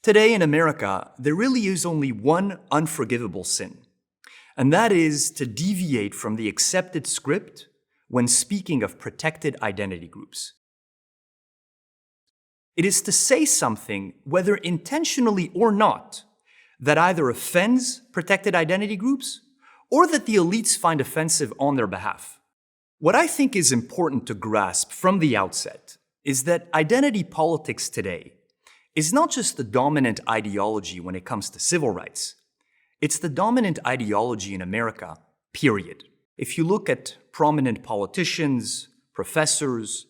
Today in America, there really is only one unforgivable sin, and that is to deviate from the accepted script when speaking of protected identity groups. It is to say something, whether intentionally or not, that either offends protected identity groups or that the elites find offensive on their behalf. What I think is important to grasp from the outset is that identity politics today is not just the dominant ideology when it comes to civil rights. It's the dominant ideology in America, period. If you look at prominent politicians, professors,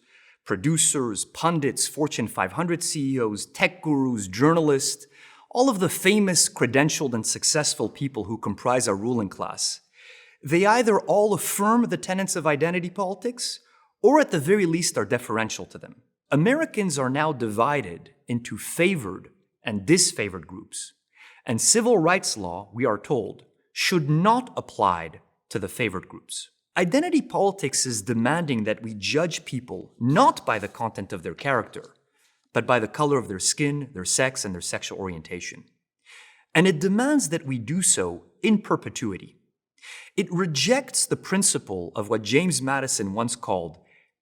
producers, pundits, Fortune 500 CEOs, tech gurus, journalists, all of the famous, credentialed, and successful people who comprise our ruling class, they either all affirm the tenets of identity politics or at the very least are deferential to them. Americans are now divided into favored and disfavored groups, and civil rights law, we are told, should not apply to the favored groups. Identity politics is demanding that we judge people not by the content of their character, but by the color of their skin, their sex, and their sexual orientation. And it demands that we do so in perpetuity. It rejects the principle of what James Madison once called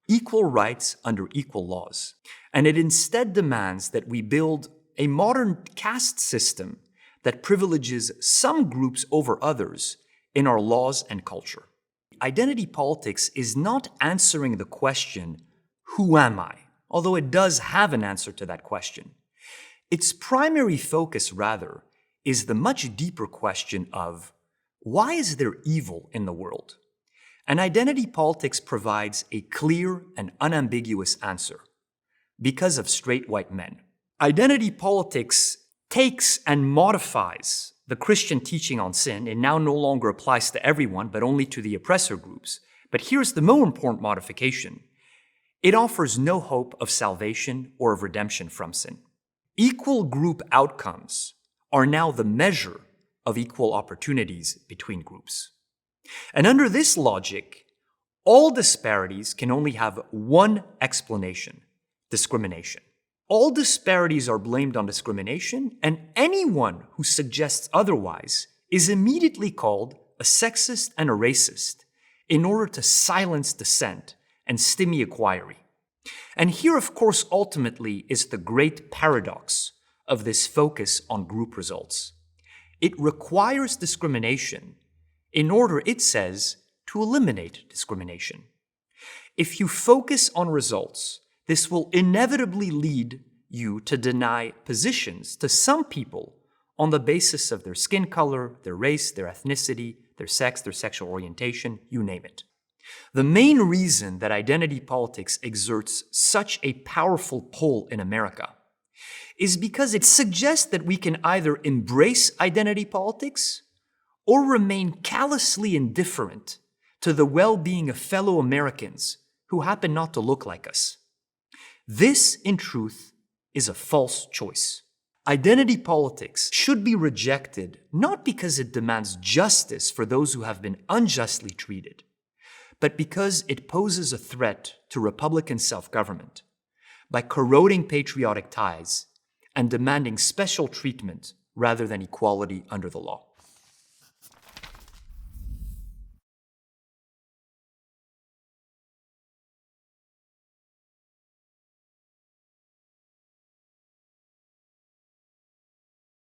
equal rights under equal laws. And it instead demands that we build a modern caste system that privileges some groups over others in our laws and culture. Identity politics is not answering the question, who am I? Although it does have an answer to that question. Its primary focus, rather, is the much deeper question of, why is there evil in the world? And identity politics provides a clear and unambiguous answer. Because of straight white men. Identity politics takes and modifies the Christian teaching on sin. It now no longer applies to everyone, but only to the oppressor groups. But here's the more important modification. It offers no hope of salvation or of redemption from sin. Equal group outcomes are now the measure of equal opportunities between groups. And under this logic, all disparities can only have one explanation: discrimination. All disparities are blamed on discrimination, and anyone who suggests otherwise is immediately called a sexist and a racist in order to silence dissent and stymie inquiry. And here, of course, ultimately is the great paradox of this focus on group results. It requires discrimination in order, it says, to eliminate discrimination. If you focus on results, this will inevitably lead you to deny positions to some people on the basis of their skin color, their race, their ethnicity, their sex, their sexual orientation, you name it. The main reason that identity politics exerts such a powerful pull in America is because it suggests that we can either embrace identity politics or remain callously indifferent to the well-being of fellow Americans who happen not to look like us. This, in truth, is a false choice. Identity politics should be rejected not because it demands justice for those who have been unjustly treated, but because it poses a threat to Republican self-government by corroding patriotic ties and demanding special treatment rather than equality under the law.